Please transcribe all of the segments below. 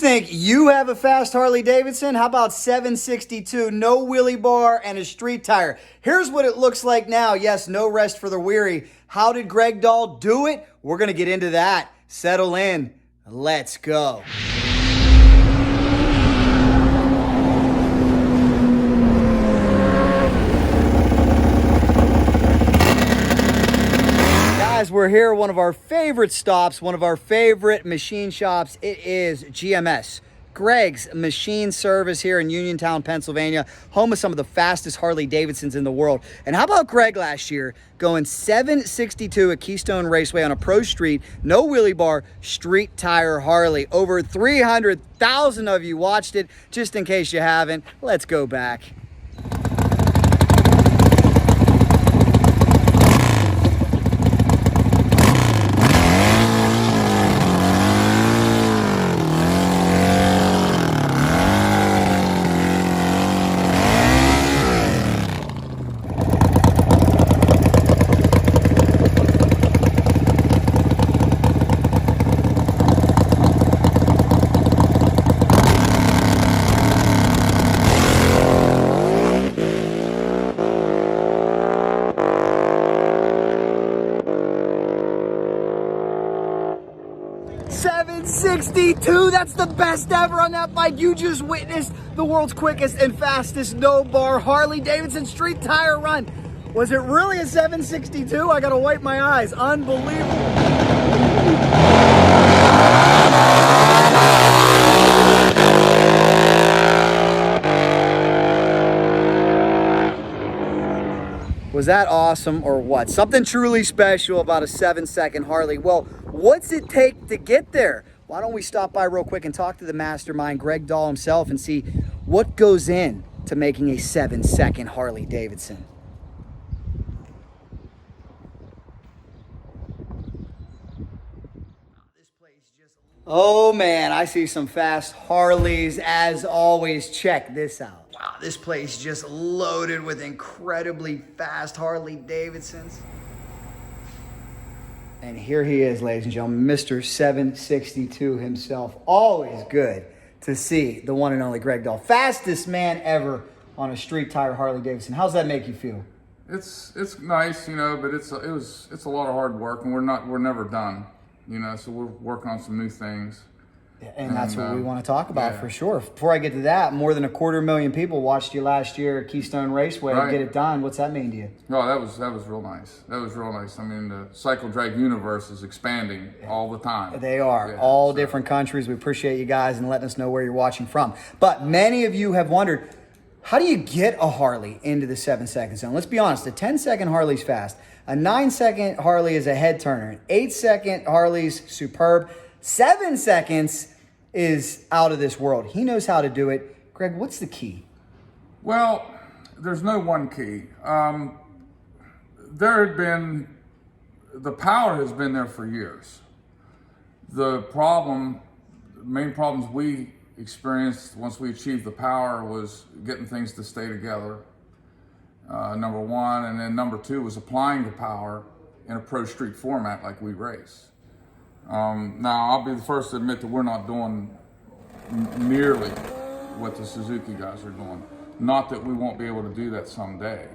think you have a fast Harley Davidson? How about 762, no wheelie bar, and a street tire? Here's what it looks like now. Yes, no rest for the weary. How did Gregg Dahl do it? We're going to get into that. Settle in. Let's go. Guys, we're here at one of our favorite stops, one of our favorite machine shops. It is GMS, Gregg's Machine Service here in Uniontown, Pennsylvania, home of some of the fastest Harley Davidsons in the world. And how about Gregg last year going 762 at Keystone Raceway on a pro street, no wheelie bar, street tire Harley. Over 300,000 of you watched it. Just in case you haven't, let's go back. .62, that's the best ever on that bike. You just witnessed the world's quickest and fastest no-bar Harley Davidson street tire run. Was it really a 762? I gotta wipe my eyes. Unbelievable. Was that awesome or what? Something truly special about a 7-second Harley. Well, what's it take to get there? Why don't we stop by real quick and talk to the mastermind, Gregg Dahl himself, and see what goes in to making a 7-second Harley Davidson. Oh man, I see some fast Harleys as always. Check this out. Wow, this place just loaded with incredibly fast Harley Davidsons. And here he is, ladies and gentlemen, Mr. 762 himself. Always good to see the one and only Gregg Dahl. Fastest man ever on a street tire Harley Davidson. How's that make you feel? It's nice, you know, but it's a lot of hard work, and we're never done, you know. So we're working on some new things. And that's what we want to talk about, for sure. Before I get to that, more than 250,000 people watched you last year at Keystone Raceway. Right. Get it done. What's that mean to you? No, that was real nice. That was real nice. I mean, the cycle drag universe is expanding all the time. They are. All different countries. We appreciate you guys and letting us know where you're watching from. But many of you have wondered, how do you get a Harley into the 7-second zone? Let's be honest. A 10-second Harley's fast. A 9-second Harley is a head turner. An 8-second Harley's superb. 7 seconds is out of this world. He knows how to do it. Gregg, what's the key? Well, there's no one key. The power has been there for years. The main problems we experienced once we achieved the power was getting things to stay together, number one, and then number two was applying the power in a pro street format like we race. Now, I'll be the first to admit that we're not doing nearly what the Suzuki guys are doing. Not that we won't be able to do that someday,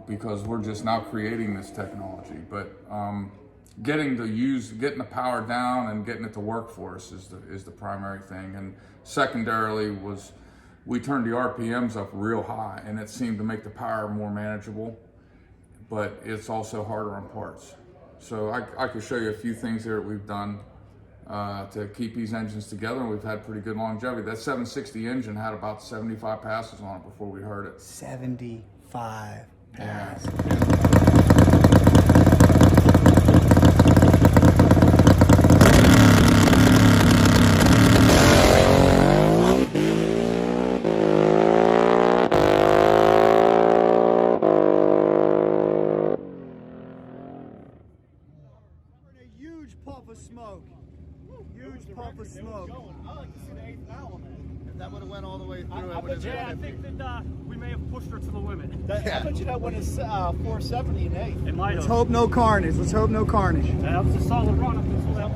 because we're just now creating this technology. But getting the power down and getting it to work for us is the primary thing. And secondarily was we turned the RPMs up real high, and it seemed to make the power more manageable, but it's also harder on parts. So I could show you a few things there that we've done to keep these engines together, and we've had pretty good longevity. That 760 engine had about 75 passes on it before we heard it. 75 passes. Yeah. Puff of smoke. Huge puff of smoke. I like to see the 8th element. If that would have went all the way through, I think that we may have pushed her to the limit. I bet you that went as 470 and 8. It might have. Let's hope no carnage. Let's hope no carnage. That was a solid run up until that.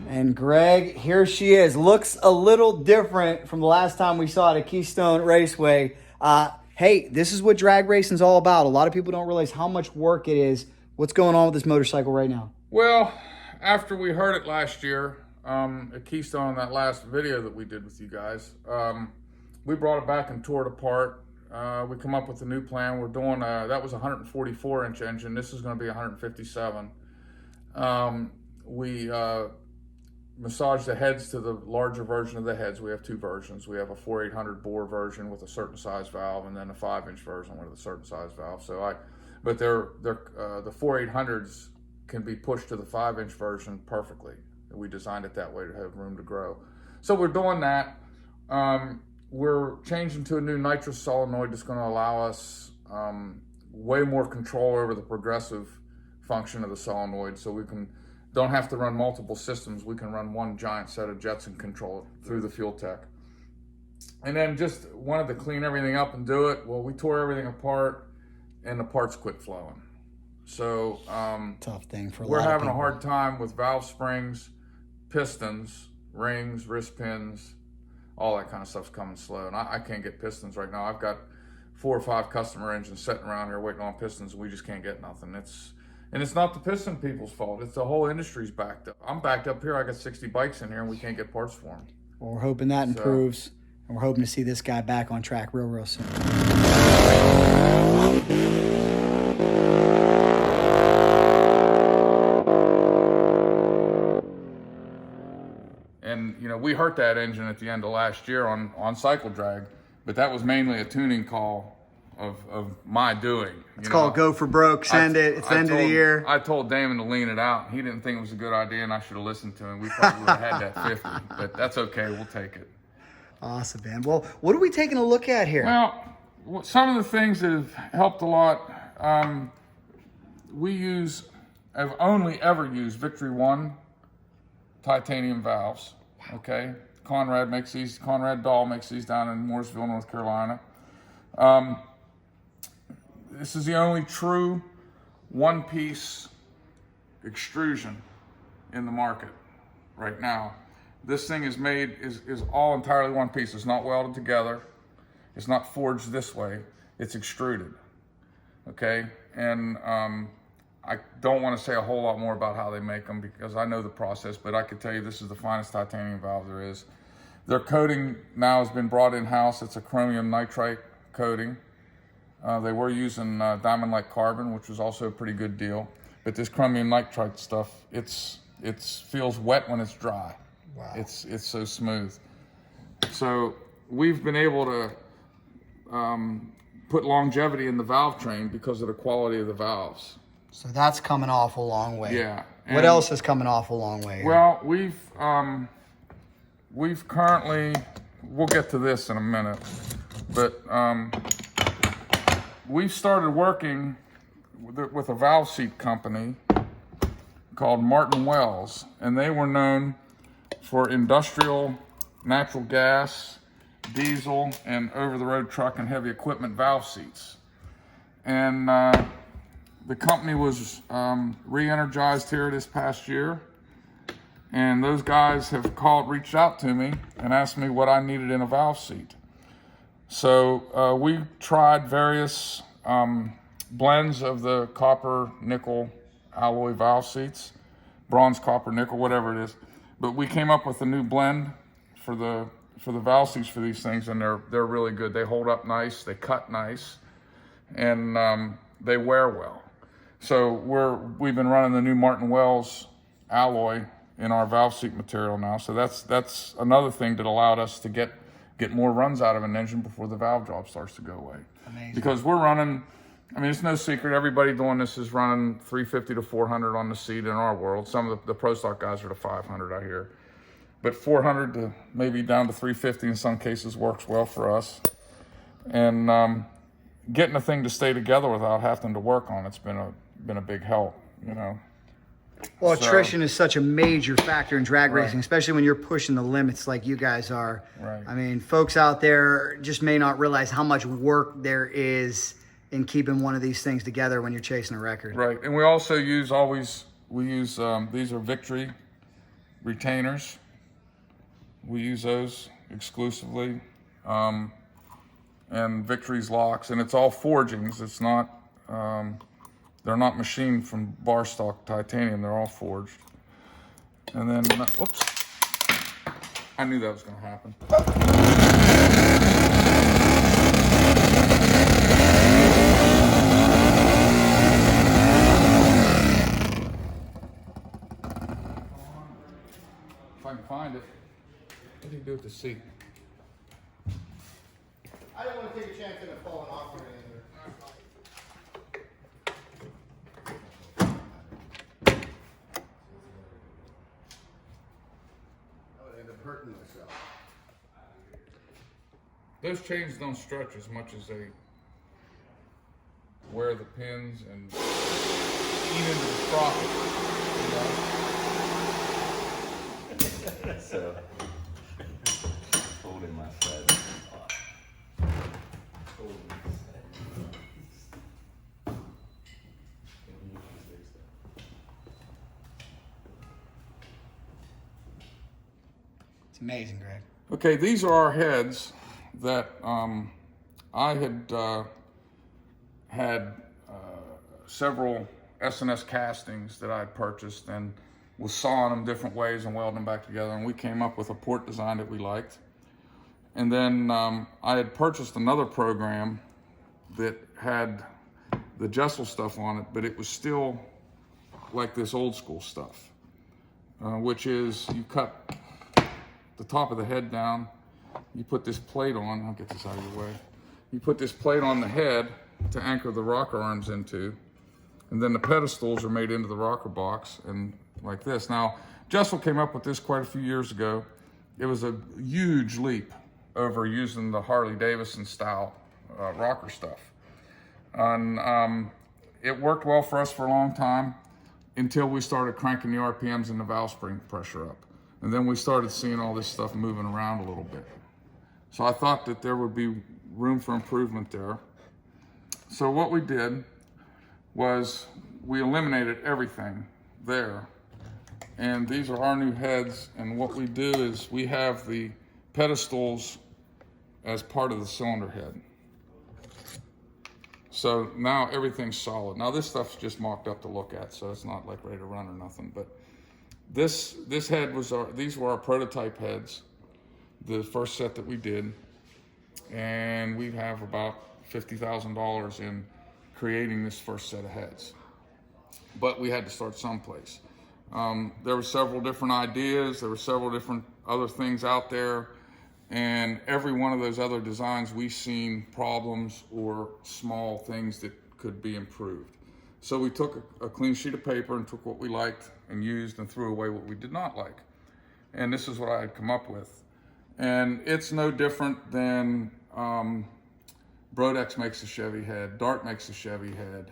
And Greg, here she is. Looks a little different from the last time we saw it at Keystone Raceway. Hey, this is what drag racing's all about. A lot of people don't realize how much work it is. What's going on with this motorcycle right now? Well, after we heard it last year at Keystone, that last video that we did with you guys, we brought it back and tore it apart. We come up with a new plan. We're doing that was a 144-inch engine. This is going to be 157. We massage the heads to the larger version of the heads. We have two versions. We have a 4800 bore version with a certain size valve, and then a 5-inch version with a certain size valve. But the 4800s can be pushed to the 5-inch version perfectly. We designed it that way to have room to grow. So we're doing that. We're changing to a new nitrous solenoid that's going to allow us way more control over the progressive function of the solenoid, so we don't have to run multiple systems. We can run one giant set of jets and control it through the fuel tech. And then just wanted to clean everything up and do it. Well, we tore everything apart and the parts quit flowing. So tough thing for we're having a hard time with valve springs, pistons, rings, wrist pins, all that kind of stuff's coming slow. And I can't get pistons right now. I've got 4 or 5 customer engines sitting around here waiting on pistons, and we just can't get nothing. And it's not the piston people's fault. It's the whole industry's backed up. I'm backed up here. I got 60 bikes in here, and we can't get parts for them. Well, we're hoping that improves, and we're hoping to see this guy back on track real soon. And, we hurt that engine at the end of last year on cycle drag, but that was mainly a tuning call of my doing. It's called go for broke, send it. It's the end of the year. I told Damon to lean it out. He didn't think it was a good idea, and I should have listened to him. We probably would have had that 50, but that's okay. We'll take it. Awesome, man. Well, what are we taking a look at here? Well, some of the things that have helped a lot, have only ever used Victory 1 titanium valves. Okay, Conrad Dahl makes these down in Mooresville, North Carolina. This is the only true one-piece extrusion in the market right now. This thing is made, is all entirely one piece. It's not welded together. It's not forged this way. It's extruded, okay? And I don't want to say a whole lot more about how they make them because I know the process, but I can tell you this is the finest titanium valve there is. Their coating now has been brought in-house. It's a chromium nitride coating. They were using diamond-like carbon, which was also a pretty good deal. But this chromium nitride stuff, it feels wet when it's dry. Wow. It's so smooth. So we've been able to put longevity in the valve train because of the quality of the valves. So that's coming off a long way. Yeah. What else is coming off a long way? Well, we've currently, we'll get to this in a minute, but we've started working with a valve seat company called Martin Wells, and they were known for industrial, natural gas, diesel, and over-the-road truck and heavy equipment valve seats. And the company was re-energized here this past year, and those guys have reached out to me and asked me what I needed in a valve seat. So we tried various blends of the copper nickel alloy valve seats, bronze, copper, nickel, whatever it is. But we came up with a new blend for the valve seats for these things, and they're really good. They hold up nice, they cut nice, and they wear well. So we've been running the new Martin Wells alloy in our valve seat material now. So that's another thing that allowed us to get more runs out of an engine before the valve drop starts to go away. Amazing. Because we're running, I mean, it's no secret, everybody doing this is running 350 to 400 on the seat in our world. Some of the Pro Stock guys are to 500 out here. But 400 to maybe down to 350 in some cases works well for us. And getting a thing to stay together without having to work on it's been a big help, Well, attrition is such a major factor in drag racing, especially when you're pushing the limits like you guys are. Right. I mean, folks out there just may not realize how much work there is in keeping one of these things together when you're chasing a record. Right, and we also use these are Victory retainers. We use those exclusively. And Victory's locks, and it's all forgings. It's not, they're not machined from bar stock titanium, they're all forged. And then, whoops, I knew that was gonna happen. If I can find it. What do you do with the seat? I didn't want to take a chance of it falling off or anything. I would end up hurting myself. Those chains don't stretch as much as they wear the pins and eat into the profit. You know? So, holding my side. It's amazing, Greg. Okay, these are our heads that I had several S&S castings that I had purchased and was sawing them different ways and welding them back together, and we came up with a port design that we liked. And then I had purchased another program that had the Jessel stuff on it, but it was still like this old school stuff, which is you cut the top of the head down, you put this plate on, I'll get this out of your way. You put this plate on the head to anchor the rocker arms into, and then the pedestals are made into the rocker box and like this. Now, Jessel came up with this quite a few years ago. It was a huge leap over using the Harley Davidson style rocker stuff. And it worked well for us for a long time until we started cranking the RPMs and the valve spring pressure up. And then we started seeing all this stuff moving around a little bit. So I thought that there would be room for improvement there. So what we did was we eliminated everything there. And these are our new heads. And what we do is we have the pedestals as part of the cylinder head. So now everything's solid. Now this stuff's just mocked up to look at, so it's not like ready to run or nothing. But this head was these were our prototype heads, the first set that we did, and we have about $50,000 in creating this first set of heads. But we had to start someplace. There were several different ideas. There were several different other things out there, and every one of those other designs we've seen problems or small things that could be improved. So we took a clean sheet of paper and took what we liked and used and threw away what we did not like. And this is what I had come up with. And it's no different than Brodex makes a Chevy head, Dart makes a Chevy head,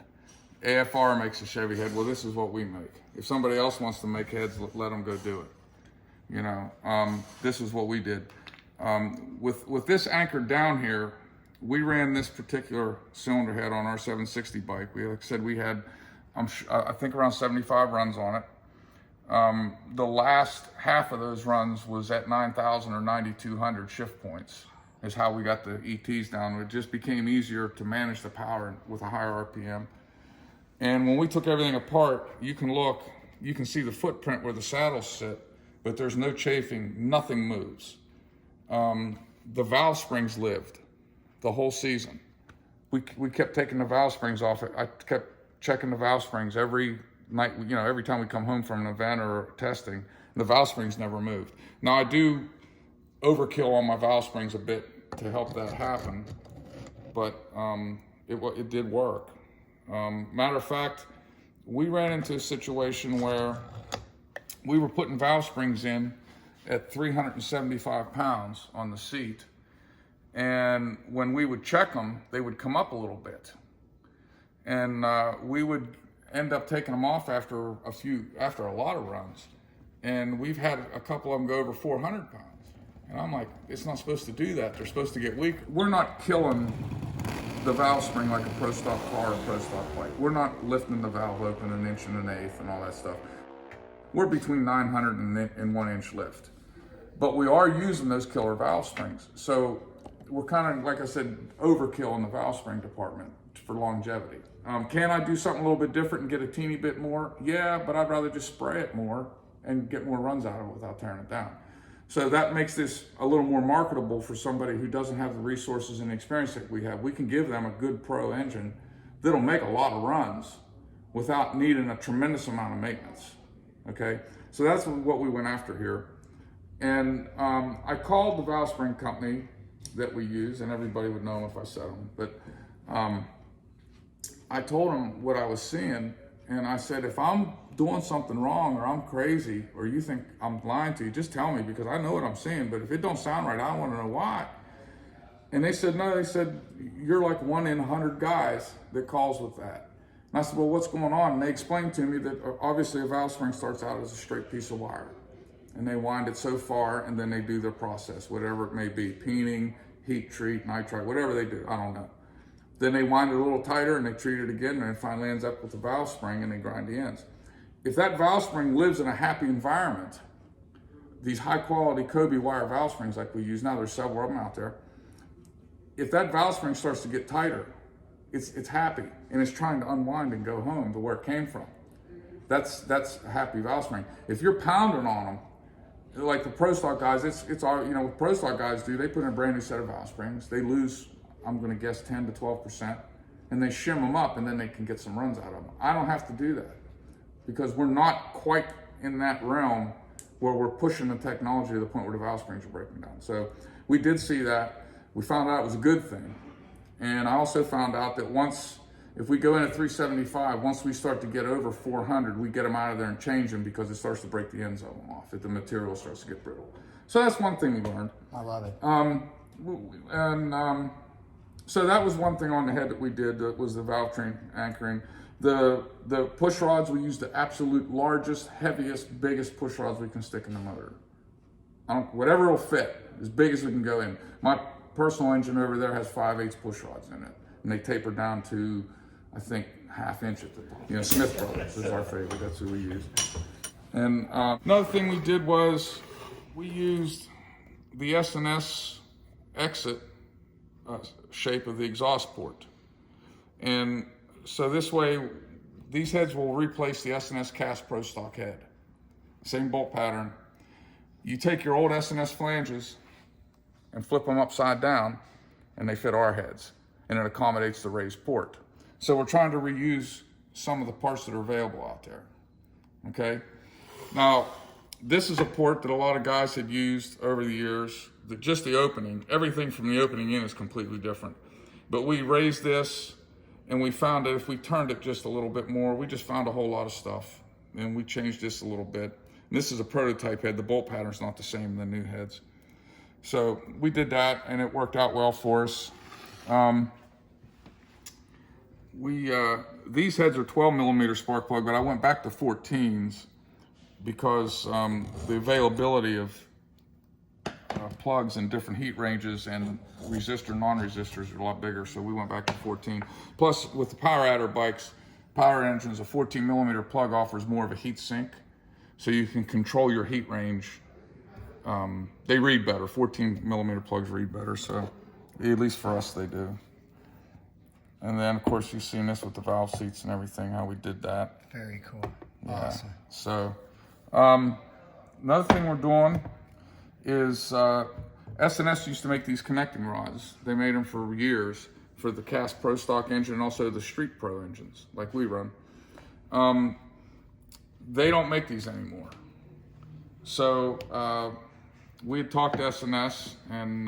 AFR makes a Chevy head. Well, this is what we make. If somebody else wants to make heads, let them go do it. You know, this is what we did. With this anchored down here, we ran this particular cylinder head on our 760 bike. Like I said, we had, I think, around 75 runs on it. The last half of those runs was at 9,000 or 9,200 shift points is how we got the ETs down. It just became easier to manage the power with a higher RPM. And when we took everything apart, you can look, you can see the footprint where the saddles sit, but there's no chafing, nothing moves. The valve springs lived the whole season. We kept taking the valve springs off. I kept checking the valve springs every night, you know, every time we come home from an event or testing. The valve springs never moved. Now I do overkill on my valve springs a bit to help that happen, but it did work. Matter of fact, we ran into a situation where we were putting valve springs in at 375 pounds on the seat. And when we would check them, they would come up a little bit. And we would end up taking them off after a lot of runs. And we've had a couple of them go over 400 pounds. And I'm like, it's not supposed to do that. They're supposed to get weak. We're not killing the valve spring like a pro stock car or pro stock bike. We're not lifting the valve open 1 1/8 inches and all that stuff. we're between 900 and 1 inch lift. But we are using those killer valve springs. So we're kind of, like I said, overkill in the valve spring department for longevity. Can I do something a little bit different and get a teeny bit more? Yeah, but I'd rather just spray it more and get more runs out of it without tearing it down. So that makes this a little more marketable for somebody who doesn't have the resources and experience that we have. We can give them a good pro engine that'll make a lot of runs without needing a tremendous amount of maintenance, okay? So that's what we went after here. And I called the valve spring company that we use, and everybody would know them if I said them, but I told them what I was seeing, and I said, if I'm doing something wrong or I'm crazy or you think I'm lying to you, just tell me, because I know what I'm seeing, but if it don't sound right, I want to know why. And they said, no, they said, you're like 1 in 100 guys that calls with that. And I said, well, what's going on? And they explained to me that obviously a valve spring starts out as a straight piece of wire, and they wind it so far, and then they do their process, whatever it may be, peening, heat treat, nitrite, whatever they do, I don't know. Then they wind it a little tighter and they treat it again, and it finally ends up with the valve spring, and they grind the ends. If that valve spring lives in a happy environment, these high quality Kobe wire valve springs like we use now, there's several of them out there. If that valve spring starts to get tighter, it's happy and it's trying to unwind and go home to where it came from. That's a happy valve spring. If you're pounding on them, like the Pro Stock guys, it's all, you know, what Pro Stock guys do, they put in a brand new set of valve springs. They lose, I'm going to guess 10 to 12%, and they shim them up, and then they can get some runs out of them. I don't have to do that because we're not quite in that realm where we're pushing the technology to the point where the valve springs are breaking down. So we did see that. We found out it was a good thing. And I also found out that once, if we go in at 375, once we start to get over 400, we get them out of there and change them because it starts to break the ends of them off if the material starts to get brittle. So that's one thing we learned. I love it. So that was one thing on the head that we did, that was the valve train anchoring. The push rods, we used the absolute largest, heaviest, biggest push rods we can stick in the motor. Whatever will fit, as big as we can go in. My personal engine over there has 5/8 push rods in it, and they taper down to, I think, 1/2 inch at the top. You know, Smith Brothers is our favorite, that's who we use. And another thing we did was we used the S&S exit shape of the exhaust port. And so this way, these heads will replace the S&S cast Pro Stock head. Same bolt pattern. You take your old S&S flanges and flip them upside down, and they fit our heads, and it accommodates the raised port. So we're trying to reuse some of the parts that are available out there, okay? Now, this is a port that a lot of guys had used over the years, just the opening, everything from the opening in is completely different. But we raised this, and we found that if we turned it just a little bit more, we just found a whole lot of stuff, and we changed this a little bit. And this is a prototype head. The bolt pattern's not the same in the new heads. So we did that, and it worked out well for us. These heads are 12 millimeter spark plug, but I went back to 14s because the availability of plugs in different heat ranges and resistor, non-resistors are a lot bigger, so we went back to 14. Plus, with the power adder bikes, power engines, a 14 millimeter plug offers more of a heat sink, so you can control your heat range. They read better. 14 millimeter plugs read better, so at least for us they do. And then, of course, you've seen this with the valve seats and everything, how we did that. Very cool. Yeah. Awesome. So, another thing we're doing is S&S used to make these connecting rods. They made them for years for the cast Pro Stock engine and also the Street Pro engines, like we run. They don't make these anymore. So we had talked to S&S and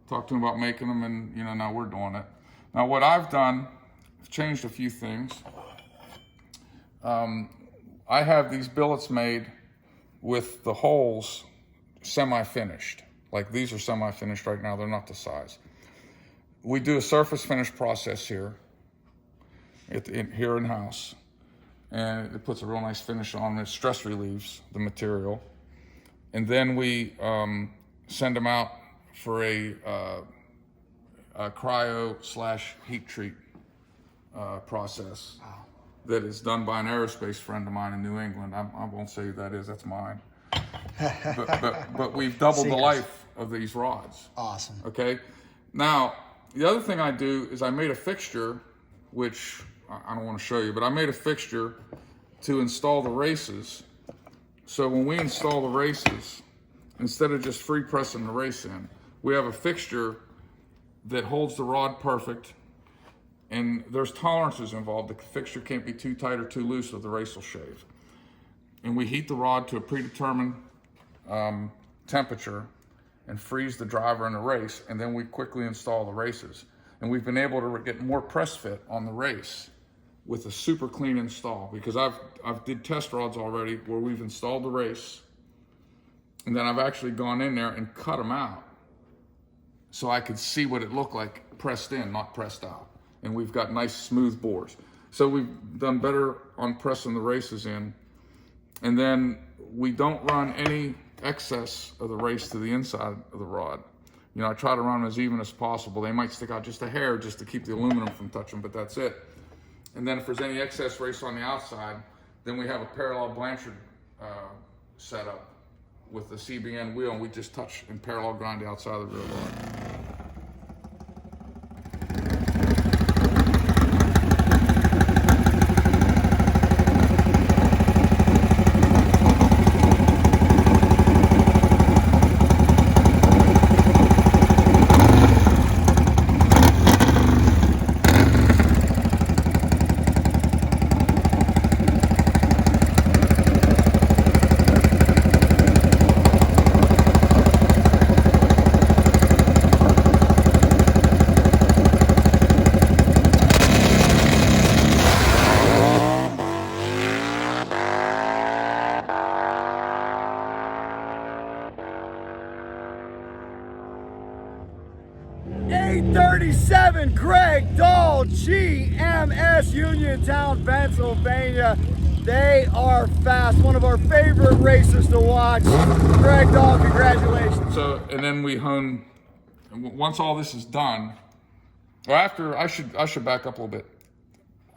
talked to them about making them, and you know, now we're doing it. Now what I've done, I've changed a few things. I have these billets made with the holes semi-finished. Like these are semi-finished right now, they're not the size. We do a surface finish process here, here in-house, and it puts a real nice finish on it, stress relieves the material. And then we send them out for a cryo/heat treat process. Wow. that is done by an aerospace friend of mine in New England. I won't say who that is, that's mine. but we've doubled the life of these rods. Awesome. Okay. Now, the other thing I do is I made a fixture, which I don't want to show you, but I made a fixture to install the races. So when we install the races, instead of just free pressing the race in, we have a fixture that holds the rod perfect, and there's tolerances involved. The fixture can't be too tight or too loose or the race will shave. And we heat the rod to a predetermined temperature and freeze the driver in the race, and then we quickly install the races. And we've been able to get more press fit on the race with a super clean install, because I've did test rods already where we've installed the race, and then I've actually gone in there and cut them out so I could see what it looked like pressed in, not pressed out. And we've got nice smooth bores. So we've done better on pressing the races in. And then we don't run any excess of the race to the inside of the rod. You know, I try to run them as even as possible. They might stick out just a hair just to keep the aluminum from touching, but that's it. And then if there's any excess race on the outside, then we have a parallel Blanchard setup with the CBN wheel, and we just touch and parallel grind the outside of the rear rod. Gregg Dahl, GMS Uniontown, Pennsylvania. They are fast. One of our favorite racers to watch. Gregg Dahl, congratulations. So, and then we hone, once all this is done, or after, I should back up a little bit.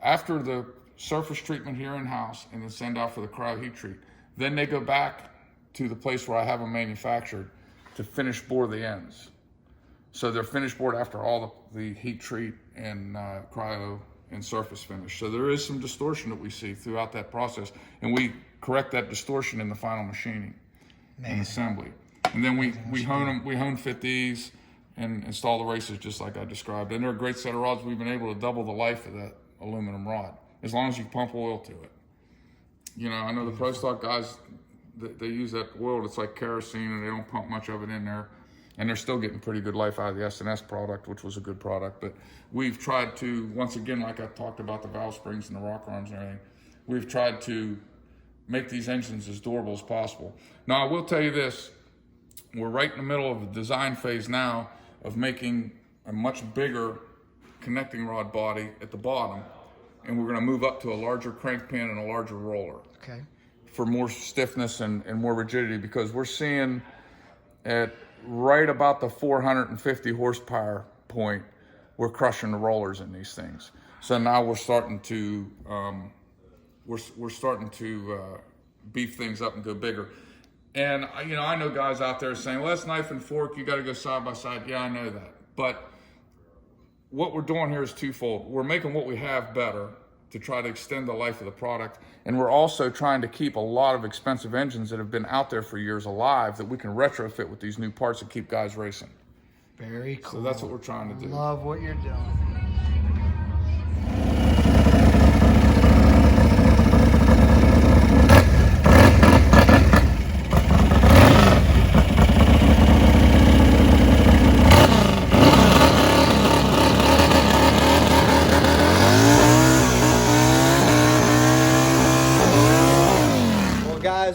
After the surface treatment here in-house and then send out for the cryo heat treat, then they go back to the place where I have them manufactured to finish bore the ends. So they're finished board after all the heat treat and cryo and surface finish. So there is some distortion that we see throughout that process, and we correct that distortion in the final machining and assembly. And then we hone fit these and install the races just like I described. And they're a great set of rods. We've been able to double the life of that aluminum rod as long as you pump oil to it. You know, I know the Pro Stock guys, they use that oil that's like kerosene, and they don't pump much of it in there. And they're still getting pretty good life out of the S&S product, which was a good product. But we've tried to, once again, like I talked about the valve springs and the rock arms and everything, we've tried to make these engines as durable as possible. Now, I will tell you this, we're right in the middle of the design phase now of making a much bigger connecting rod body at the bottom, and we're gonna move up to a larger crank pin and a larger roller. Okay. For more stiffness and more rigidity, because we're seeing at right about the 450 horsepower point, we're crushing the rollers in these things. So now we're starting to beef things up and go bigger. And you know, I know guys out there saying, well, that's knife and fork, you got to go side by side. Yeah, I know that. But what we're doing here is twofold. We're making what we have better to try to extend the life of the product, and we're also trying to keep a lot of expensive engines that have been out there for years alive that we can retrofit with these new parts and keep guys racing. Very cool. So that's what we're trying to do. Love what you're doing.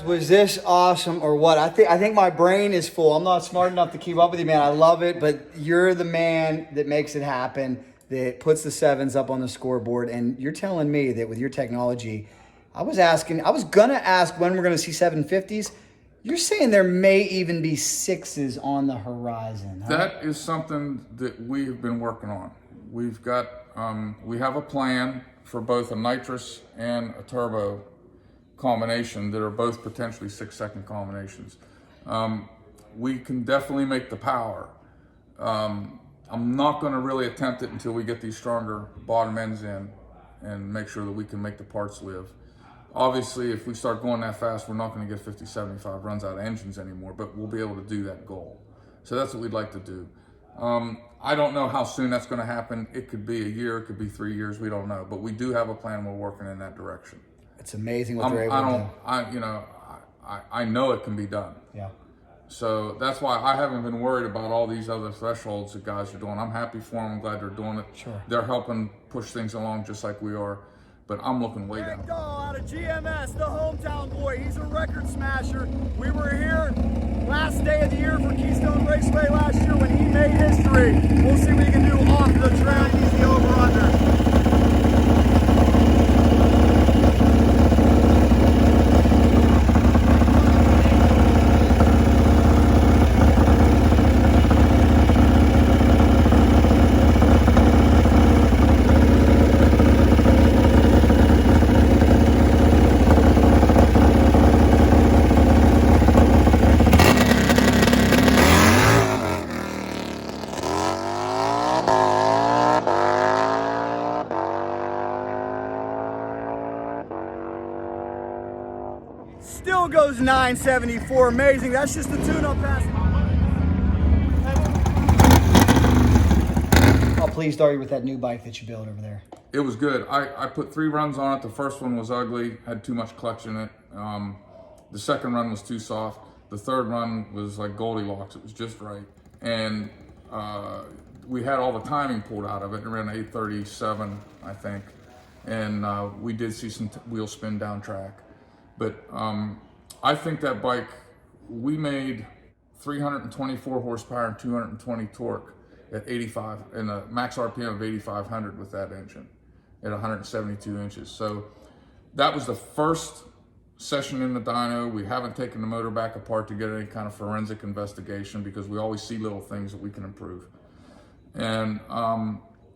Was this awesome or what? I think my brain is full. I'm not smart enough to keep up with you, man. I love it, but you're the man that makes it happen, that puts the sevens up on the scoreboard. And you're telling me that with your technology, I was gonna ask when we're gonna see 750s. You're saying there may even be sixes on the horizon. Huh? That is something that we have been working on. We've got, we have a plan for both a nitrous and a turbo combination that are both potentially 6-second combinations. We can definitely make the power. I'm not going to really attempt it until we get these stronger bottom ends in and make sure that we can make the parts live. Obviously, if we start going that fast, we're not going to get 50, 75 runs out of engines anymore, but we'll be able to do that goal. So that's what we'd like to do. I don't know how soon that's going to happen. It could be a year, it could be 3 years, we don't know. But we do have a plan, we're working in that direction. It's amazing what they're able to do. I know it can be done. Yeah. So that's why I haven't been worried about all these other thresholds that guys are doing. I'm happy for them. I'm glad they're doing it. Sure. They're helping push things along just like we are. But I'm looking way down. Gregg Dahl out of GMS, the hometown boy. He's a record smasher. We were here last day of the year for Keystone Raceway last year when he made history. We'll see what he can do off the track. He's the over-under. Still goes 974. Amazing. That's just the tune-up pass. How pleased are you with that new bike that you built over there? It was good. I put 3 runs on it. The first one was ugly, had too much clutch in it. The second run was too soft. The third run was like Goldilocks. It was just right. And we had all the timing pulled out of it. It ran 837, I think. And we did see some wheel spin down track. But I think that bike, we made 324 horsepower and 220 torque at 85 and a max RPM of 8,500 with that engine at 172 inches. So that was the first session in the dyno. We haven't taken the motor back apart to get any kind of forensic investigation because we always see little things that we can improve. And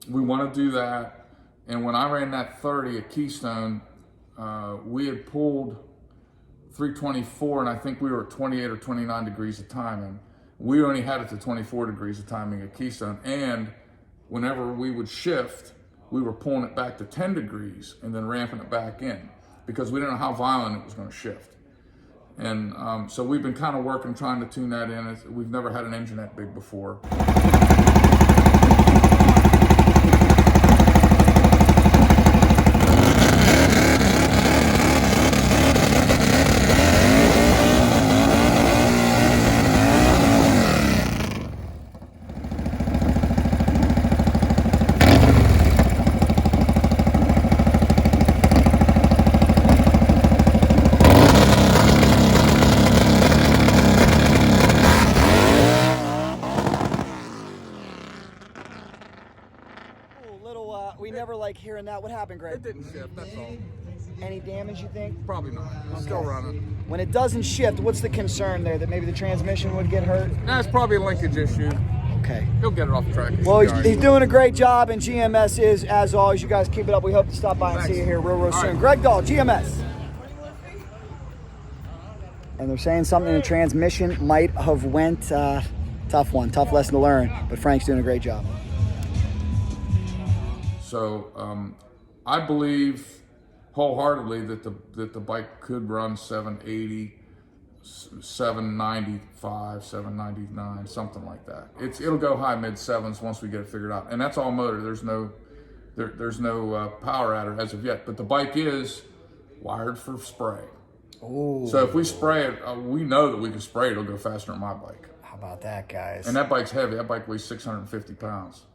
we want to do that. And when I ran that 30 at Keystone, we had pulled 324 and I think we were at 28 or 29 degrees of timing. We only had it to 24 degrees of timing at Keystone, and whenever we would shift, we were pulling it back to 10 degrees and then ramping it back in because we didn't know how violent it was going to shift. And so we've been kind of working, trying to tune that in. We've never had an engine that big before. We never like hearing that. What happened, Greg? It didn't shift, that's all. Any damage, you think? Probably not. It's still running. When it doesn't shift, what's the concern there? That maybe the transmission would get hurt? Nah, it's probably a linkage issue. Okay. He'll get it off the track. Well, he's doing a great job, and GMS is, as always. You guys keep it up. We hope to stop by and see you here real soon. Right. Gregg Dahl, GMS. And they're saying something in the transmission might have went, tough one, tough lesson to learn, but Frank's doing a great job. So I believe wholeheartedly that the bike could run 780, 795, 799, something like that. It'll go high mid sevens once we get it figured out, and that's all motor. There's no power adder as of yet, but the bike is wired for spray. Ooh. So if we spray it, we know that we can spray it. It'll go faster than my bike. How about that, guys? And that bike's heavy. That bike weighs 650 pounds.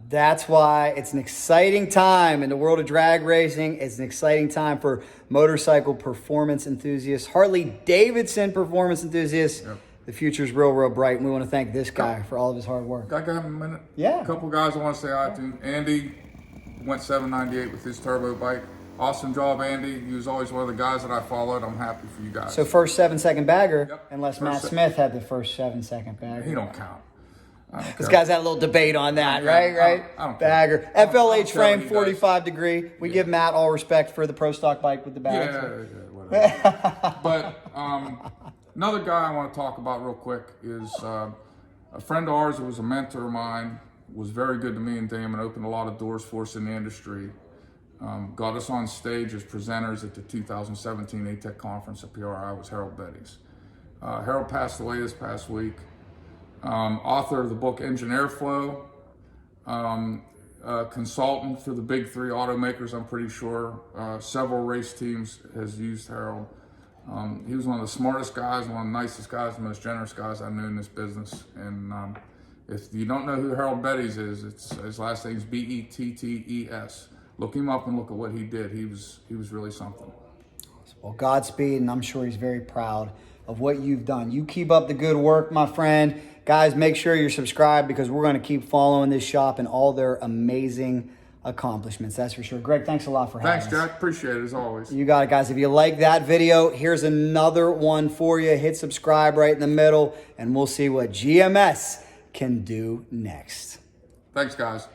That's why it's an exciting time in the world of drag racing. It's an exciting time for motorcycle performance enthusiasts, Harley Davidson performance enthusiasts. Yep. The future's real bright, and we want to thank this guy for all of his hard work. I got a minute? Yeah. A couple guys I want to say hi to. Andy went 798 with his turbo bike. Awesome job, Andy. He was always one of the guys that I followed. I'm happy for you guys. So first 7-second bagger, Yep. unless First Matt Smith had the first 7-second bagger. He don't count. This guy's had a little debate on that, Yeah, right? I don't care. Bagger. I don't FLH care frame, what he does. 45 degree. We give Matt all respect for the Pro Stock bike with the bags. Whatever. But another guy I want to talk about real quick is a friend of ours who was a mentor of mine, was very good to me and Damon, opened a lot of doors for us in the industry. Got us on stage as presenters at the 2017 ATEC conference at PRI, was Harold Betty's. Harold passed away this past week. Author of the book Engine Airflow, consultant for the big three automakers, I'm pretty sure. Several race teams has used Harold. He was one of the smartest guys, one of the nicest guys, the most generous guys I knew in this business. And if you don't know who Harold Betty's is, his last name is Bettes. Look him up and look at what he did. He was really something. Well, Godspeed, and I'm sure he's very proud of what you've done. You keep up the good work, my friend. Guys, make sure you're subscribed because we're going to keep following this shop and all their amazing accomplishments. That's for sure. Greg, thanks a lot for having us. Thanks, Jack. Appreciate it as always. You got it, guys. If you like that video, here's another one for you. Hit subscribe right in the middle, and we'll see what GMS can do next. Thanks, guys.